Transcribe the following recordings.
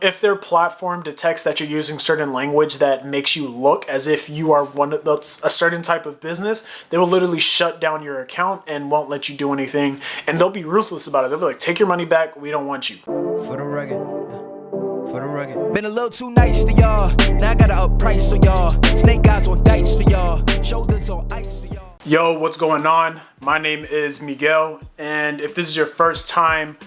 If their platform detects that you're using certain language that makes you look as if you are a certain type of business, they will literally shut down your account and won't let you do anything. And they'll be ruthless about it. They'll be like, take your money back. We don't want you. For the rugged. Been a little too nice to y'all. Now I gotta up price for y'all. Snake eyes on dice for y'all. Shoulders on ice for y'all. Yo, what's going on? My name is Miguel. And if this is your first time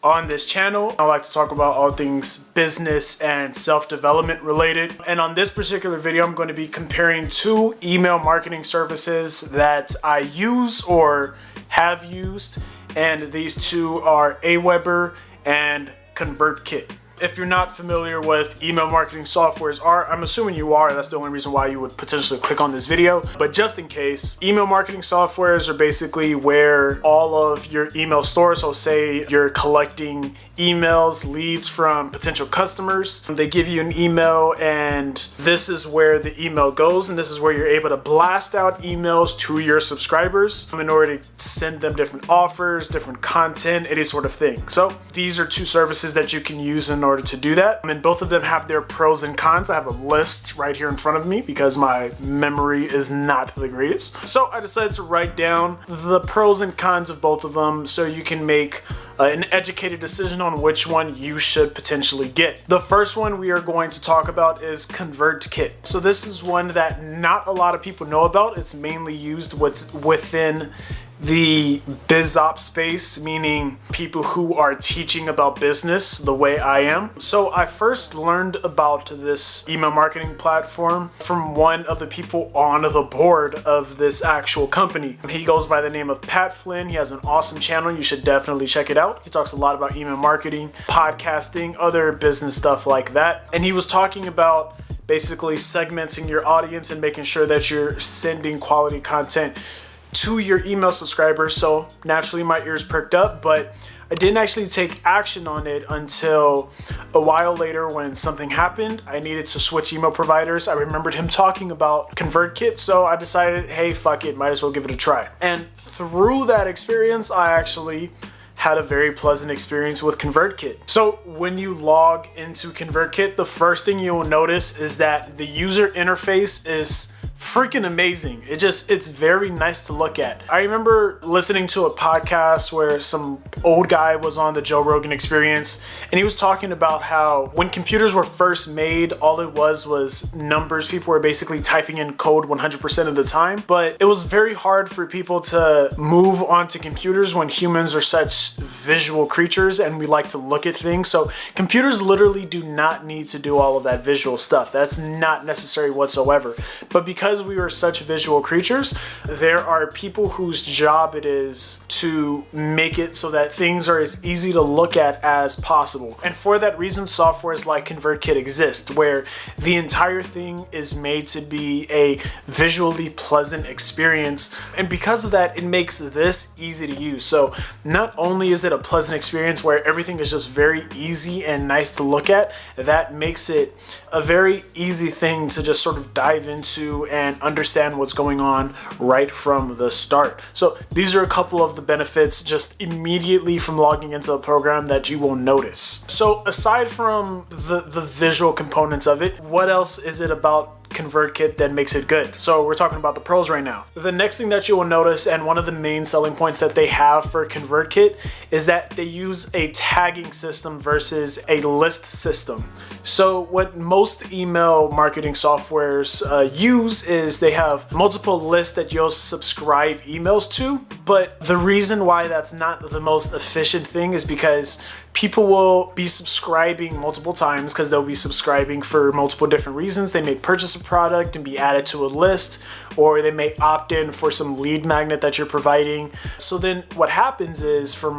on this channel, I like to talk about all things business and self-development related. And on this particular video, I'm going to be comparing two email marketing services that I use or have used. And these two are Aweber and Convertkit. If you're not familiar with email marketing softwares I'm assuming you are. That's the only reason why you would potentially click on this video. But just in case, email marketing softwares are basically where all of your email stores, so say you're collecting emails, leads from potential customers. They give you an email and this is where the email goes, and this is where you're able to blast out emails to your subscribers in order to send them different offers, different content, any sort of thing. So these are two services that you can use in order to do that. I mean, both of them have their pros and cons. I have a list right here in front of me because my memory is not the greatest. So I decided to write down the pros and cons of both of them so you can make an educated decision on which one you should potentially get. The first one we are going to talk about is Convertkit. So this is one that not a lot of people know about. It's mainly used within the biz op space, meaning people who are teaching about business the way I am. So I first learned about this email marketing platform from one of the people on the board of this actual company. He goes by the name of Pat Flynn. He has an awesome channel. You should definitely check it out. He talks a lot about email marketing, podcasting, other business stuff like that. And he was talking about basically segmenting your audience and making sure that you're sending quality content to your email subscribers. So naturally my ears perked up, but I didn't actually take action on it until a while later when something happened. I needed to switch email providers. I remembered him talking about Convertkit, so I decided, hey, fuck it, might as well give it a try. And through that experience, I actually had a very pleasant experience with Convertkit. So when you log into Convertkit, the first thing you will notice is that the user interface is freaking amazing. It's very nice to look at. I remember listening to a podcast where some old guy was on the Joe Rogan Experience, and he was talking about how when computers were first made, all it was numbers. People were basically typing in code 100% of the time, but it was very hard for people to move onto computers when humans are such visual creatures and we like to look at things. So computers literally do not need to do all of that visual stuff. That's not necessary whatsoever. But because we are such visual creatures, there are people whose job it is to make it so that things are as easy to look at as possible. And for that reason, softwares like Convertkit exist, where the entire thing is made to be a visually pleasant experience. And because of that, it makes this easy to use. So not only is it a pleasant experience where everything is just very easy and nice to look at, that makes it a very easy thing to just sort of dive into and understand what's going on right from the start. So these are a couple of the benefits just immediately from logging into the program that you will notice. So aside from the visual components of it, what else is it about Convertkit that makes it good? So we're talking about the pros right now. The next thing that you will notice, and one of the main selling points that they have for Convertkit, is that they use a tagging system versus a list system. So what most email marketing softwares use is they have multiple lists that you'll subscribe emails to, but the reason why that's not the most efficient thing is because people will be subscribing multiple times because they'll be subscribing for multiple different reasons. They may purchase a product and be added to a list, or they may opt in for some lead magnet that you're providing. So then what happens is, for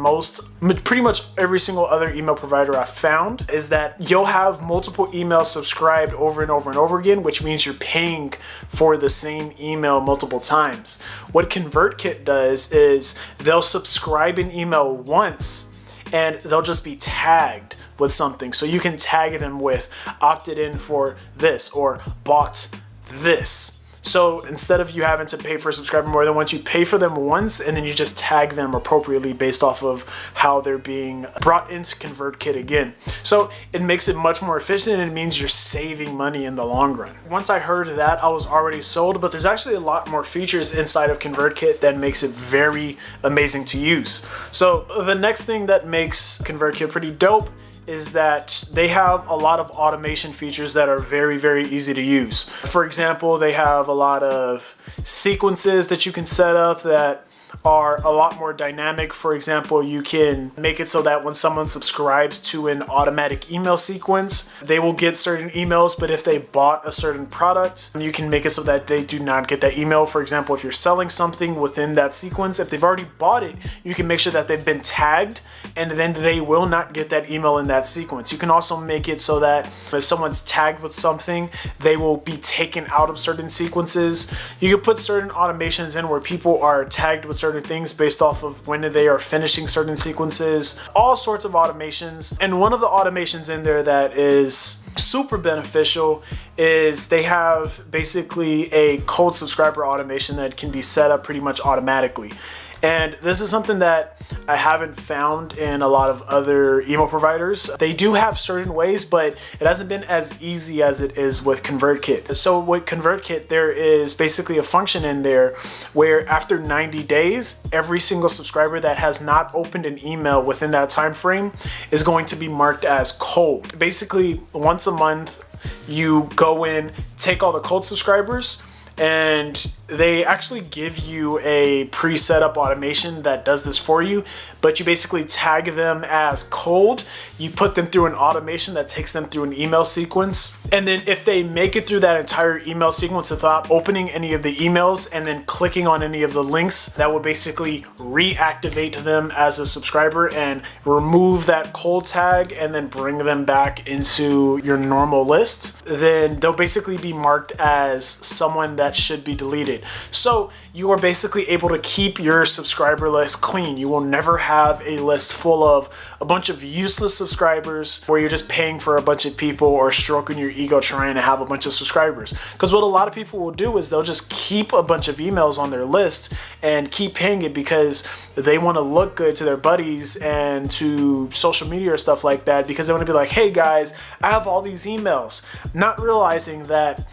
pretty much every single other email provider I've found, is that you'll have multiple emails subscribed over and over and over again, which means you're paying for the same email multiple times. What Convertkit does is they'll subscribe an email once and they'll just be tagged with something. So you can tag them with opted in for this or bought this. So instead of you having to pay for a subscriber more than once, you pay for them once and then you just tag them appropriately based off of how they're being brought into Convertkit again. So it makes it much more efficient and it means you're saving money in the long run. Once I heard that, I was already sold, but there's actually a lot more features inside of Convertkit that makes it very amazing to use. So the next thing that makes Convertkit pretty dope is that they have a lot of automation features that are very, very easy to use. For example, they have a lot of sequences that you can set up that are a lot more dynamic. For example, you can make it so that when someone subscribes to an automatic email sequence, they will get certain emails, but if they bought a certain product, you can make it so that they do not get that email. For example, if you're selling something within that sequence, if they've already bought it, you can make sure that they've been tagged and then they will not get that email in that sequence. You can also make it so that if someone's tagged with something, they will be taken out of certain sequences. You can put certain automations in where people are tagged with certain things based off of when they are finishing certain sequences, all sorts of automations. And one of the automations in there that is super beneficial is they have basically a cold subscriber automation that can be set up pretty much automatically. And this is something that I haven't found in a lot of other email providers. They do have certain ways, but it hasn't been as easy as it is with Convertkit. So with Convertkit, there is basically a function in there where after 90 days, every single subscriber that has not opened an email within that time frame is going to be marked as cold. Basically, once a month, you go in, take all the cold subscribers, and they actually give you a pre-set up automation that does this for you, but you basically tag them as cold. You put them through an automation that takes them through an email sequence. And then if they make it through that entire email sequence without opening any of the emails and then clicking on any of the links, that will basically reactivate them as a subscriber and remove that cold tag and then bring them back into your normal list. Then they'll basically be marked as someone that should be deleted. So you are basically able to keep your subscriber list clean. You will never have a list full of a bunch of useless subscribers where you're just paying for a bunch of people or stroking your ego trying to have a bunch of subscribers. Because what a lot of people will do is they'll just keep a bunch of emails on their list and keep paying it because they want to look good to their buddies and to social media or stuff like that, because they want to be like, hey guys, I have all these emails, not realizing that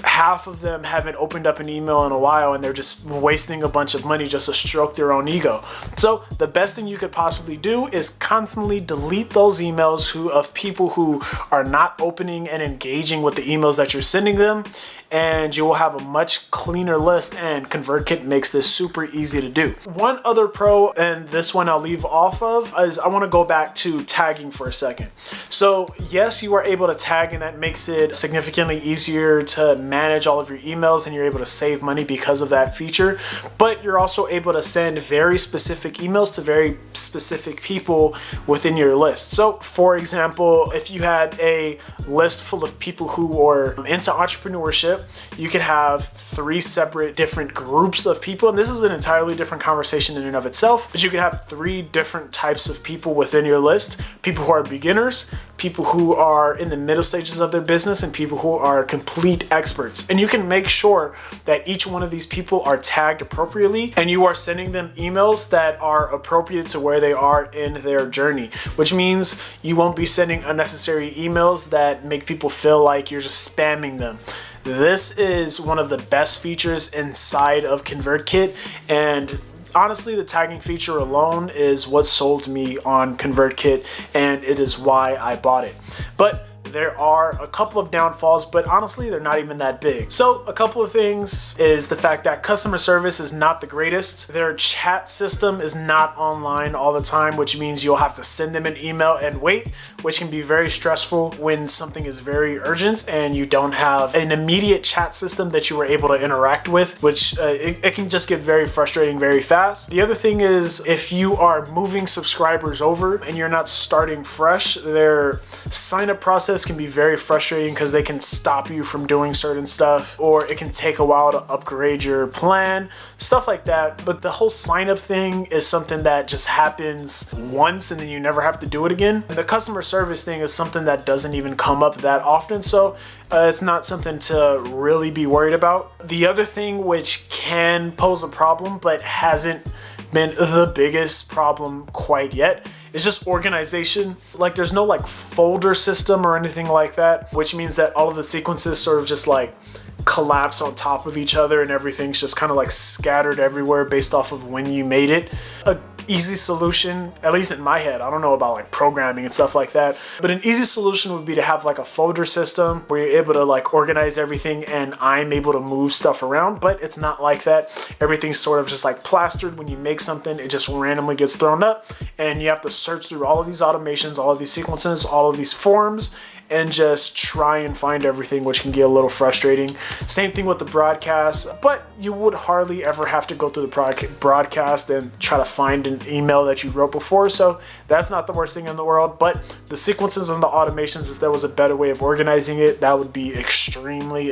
half of them haven't opened up an email in a while and they're just wasting a bunch of money just to stroke their own ego. So the best thing you could possibly do is constantly delete those emails of people who are not opening and engaging with the emails that you're sending them, and you will have a much cleaner list, and Convertkit makes this super easy to do. One other pro, and this one I'll leave off of, is I want to go back to tagging for a second. So yes, you are able to tag, and that makes it significantly easier to manage all of your emails, and you're able to save money because of that feature. But you're also able to send very specific emails to very specific people within your list. So for example, if you had a list full of people who are into entrepreneurship, you could have 3 separate different groups of people, and this is an entirely different conversation in and of itself, but you could have 3 different types of people within your list: people who are beginners, people who are in the middle stages of their business, and people who are complete experts. And you can make sure that each one of these people are tagged appropriately, and you are sending them emails that are appropriate to where they are in their journey, which means you won't be sending unnecessary emails that make people feel like you're just spamming them. This is one of the best features inside of Convertkit, and honestly, the tagging feature alone is what sold me on Convertkit, and it is why I bought it. But there are a couple of downfalls, but honestly, they're not even that big. So a couple of things is the fact that customer service is not the greatest. Their chat system is not online all the time, which means you'll have to send them an email and wait, which can be very stressful when something is very urgent and you don't have an immediate chat system that you were able to interact with, which it can just get very frustrating very fast. The other thing is, if you are moving subscribers over and you're not starting fresh, their sign-up process service can be very frustrating because they can stop you from doing certain stuff, or it can take a while to upgrade your plan, stuff like that. But the whole sign up thing is something that just happens once and then you never have to do it again. And the customer service thing is something that doesn't even come up that often, so it's not something to really be worried about. The other thing which can pose a problem but hasn't been the biggest problem quite yet is just organization. Like, there's no like folder system or anything like that, which means that all of the sequences sort of just like collapse on top of each other and everything's just kind of like scattered everywhere based off of when you made it. A easy solution, at least in my head, I don't know about like programming and stuff like that, but an easy solution would be to have like a folder system where you're able to like organize everything and I'm able to move stuff around, but it's not like that. Everything's sort of just like plastered. When you make something, it just randomly gets thrown up and you have to search through all of these automations, all of these sequences, all of these forms, and just try and find everything, which can get a little frustrating. Same thing with the broadcast, but you would hardly ever have to go through the broadcast and try to find an email that you wrote before, so that's not the worst thing in the world. But the sequences and the automations, if there was a better way of organizing it, that would be extremely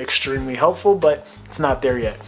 helpful, but it's not there yet.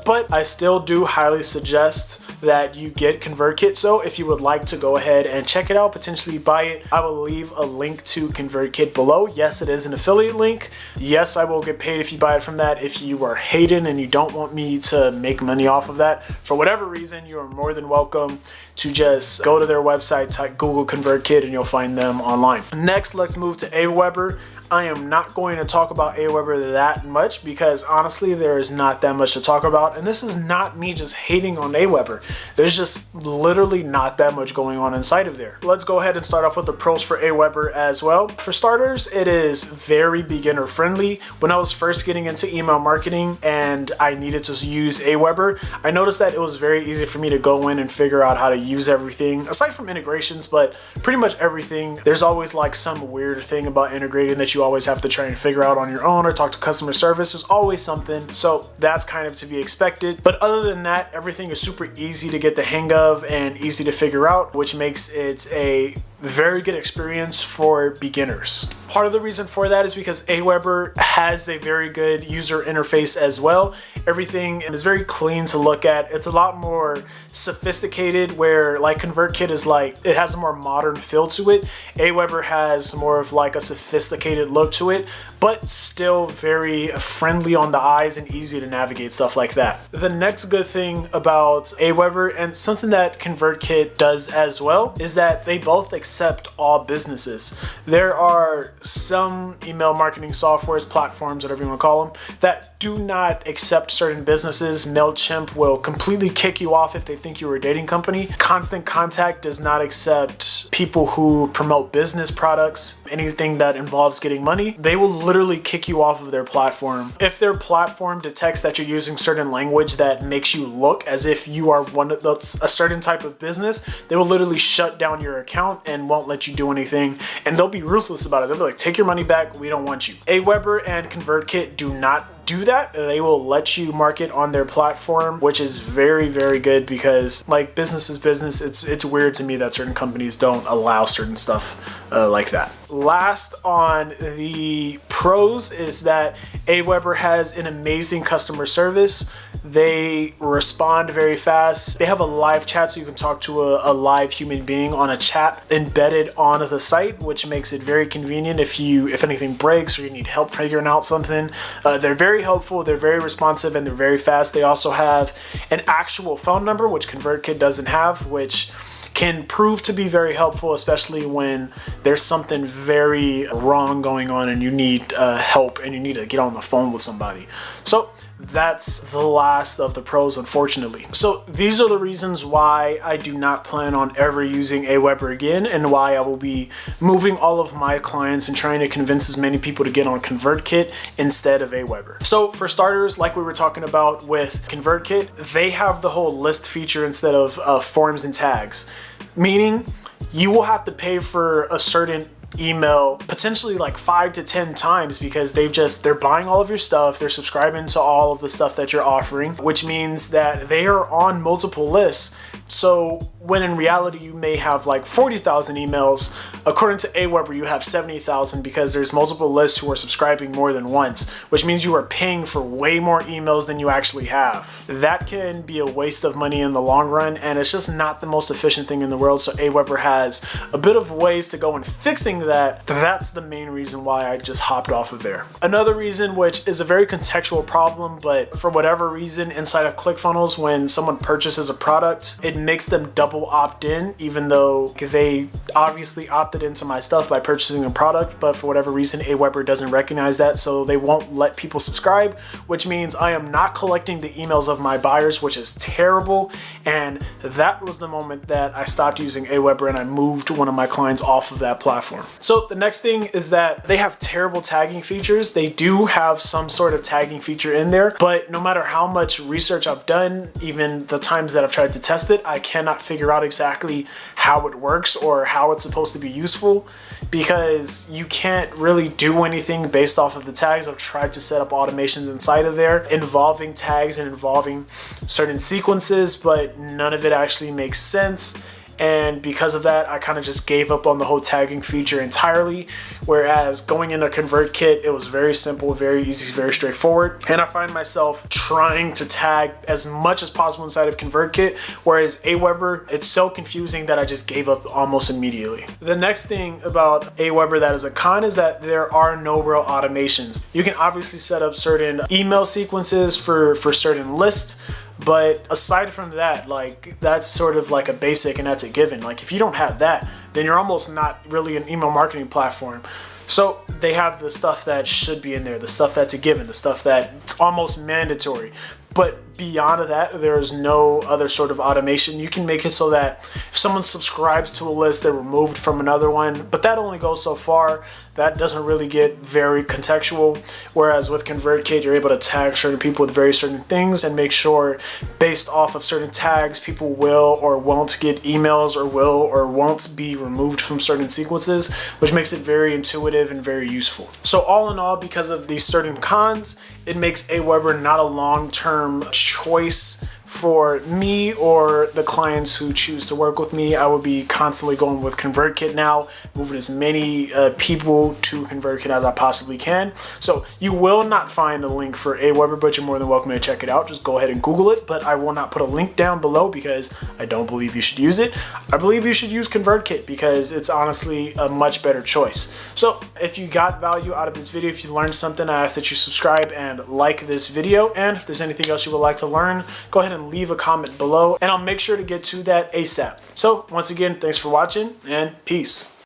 But I still do highly suggest that you get Convertkit. So if you would like to go ahead and check it out, potentially buy it, I will leave a link to Convertkit below. Yes, it is an affiliate link. Yes, I will get paid if you buy it from that. If you are hating and you don't want me to make money off of that, for whatever reason, you are more than welcome to just go to their website, type Google Convertkit, and you'll find them online. Next, let's move to Aweber. I am not going to talk about Aweber that much because honestly, there is not that much to talk about. And this is not me just hating on Aweber. There's just literally not that much going on inside of there. Let's go ahead and start off with the pros for Aweber as well. For starters, it is very beginner friendly. When I was first getting into email marketing and I needed to use Aweber, I noticed that it was very easy for me to go in and figure out how to use everything, aside from integrations, but pretty much everything. There's always like some weird thing about integrating that you always have to try and figure out on your own or talk to customer service. There's always something, so that's kind of to be expected. But other than that, everything is super easy to get the hang of and easy to figure out, which makes it a very good experience for beginners. Part of the reason for that is because Aweber has a very good user interface as well. Everything is very clean to look at. It's a lot more sophisticated, where like Convertkit is like, it has a more modern feel to it. Aweber has more of like a sophisticated look to it, but still very friendly on the eyes and easy to navigate, stuff like that. The next good thing about Aweber, and something that Convertkit does as well, is that they both accept all businesses. There are some email marketing softwares, platforms, whatever you want to call them, that do not accept certain businesses. MailChimp will completely kick you off if they think you're a dating company. Constant Contact does not accept people who promote business products, anything that involves getting money. They will literally kick you off of their platform. If their platform detects that you're using certain language that makes you look as if you are a certain type of business, they will literally shut down your account and won't let you do anything, and they'll be ruthless about it. They'll be like, take your money back, we don't want you. Aweber and Convertkit do not do that. They will let you market on their platform, which is very good, because like business is business. It's weird to me that certain companies don't allow certain stuff like that. Last on the pros is that Aweber has an amazing customer service. They respond very fast. They have a live chat, so you can talk to a live human being on a chat embedded on the site, which makes it very convenient if anything breaks or you need help figuring out something. They're very helpful, they're very responsive, and they're very fast. They also have an actual phone number, which Convertkit doesn't have, which can prove to be very helpful, especially when there's something very wrong going on and you need help and you need to get on the phone with somebody. So that's the last of the pros, unfortunately. So these are the reasons why I do not plan on ever using Aweber again, and why I will be moving all of my clients and trying to convince as many people to get on Convertkit instead of Aweber. So for starters, like we were talking about with Convertkit, they have the whole list feature instead of forms and tags, meaning you will have to pay for a certain email potentially like 5 to 10 times, because they're buying all of your stuff, they're subscribing to all of the stuff that you're offering, which means that they are on multiple lists So when in reality you may have like 40,000 emails, according to Aweber you have 70,000 because there's multiple lists who are subscribing more than once, which means you are paying for way more emails than you actually have. That can be a waste of money in the long run, and it's just not the most efficient thing in the world. So Aweber has a bit of ways to go in fixing that. That's the main reason why I just hopped off of there. Another reason, which is a very contextual problem, but for whatever reason inside of ClickFunnels, when someone purchases a product, it makes them double opt in, even though they obviously opted into my stuff by purchasing a product, but for whatever reason Aweber doesn't recognize that, so they won't let people subscribe, which means I am not collecting the emails of my buyers, which is terrible. And that was the moment that I stopped using Aweber and I moved one of my clients off of that platform. So the next thing is that they have terrible tagging features. They do have some sort of tagging feature in there, but no matter how much research I've done, even the times that I've tried to test it, I cannot figure out exactly how it works or how it's supposed to be useful, because you can't really do anything based off of the tags. I've tried to set up automations inside of there involving tags and involving certain sequences, but none of it actually makes sense. And because of that, I kind of just gave up on the whole tagging feature entirely. Whereas going into Convertkit, it was very simple, very easy, very straightforward. And I find myself trying to tag as much as possible inside of Convertkit, whereas Aweber, it's so confusing that I just gave up almost immediately. The next thing about Aweber that is a con is that there are no real automations. You can obviously set up certain email sequences for certain lists, but aside from that, like, that's sort of like a basic and that's a given. Like, if you don't have that, then you're almost not really an email marketing platform. So they have the stuff that should be in there, the stuff that's a given, the stuff that's almost mandatory. But beyond that, there's no other sort of automation. You can make it so that if someone subscribes to a list, they're removed from another one, but that only goes so far. That doesn't really get very contextual. Whereas with Convertkit, you're able to tag certain people with very certain things and make sure based off of certain tags, people will or won't get emails or will or won't be removed from certain sequences, which makes it very intuitive and very useful. So all in all, because of these certain cons, it makes Aweber not a long-term choice for me or the clients who choose to work with me. I would be constantly going with Convertkit now, moving as many people to Convertkit as I possibly can. So you will not find a link for Aweber, but you're more than welcome to check it out. Just go ahead and Google it, but I will not put a link down below because I don't believe you should use it. I believe you should use Convertkit because it's honestly a much better choice. So if you got value out of this video, if you learned something, I ask that you subscribe and like this video. And if there's anything else you would like to learn, go ahead and leave a comment below and I'll make sure to get to that ASAP. So once again, thanks for watching and peace.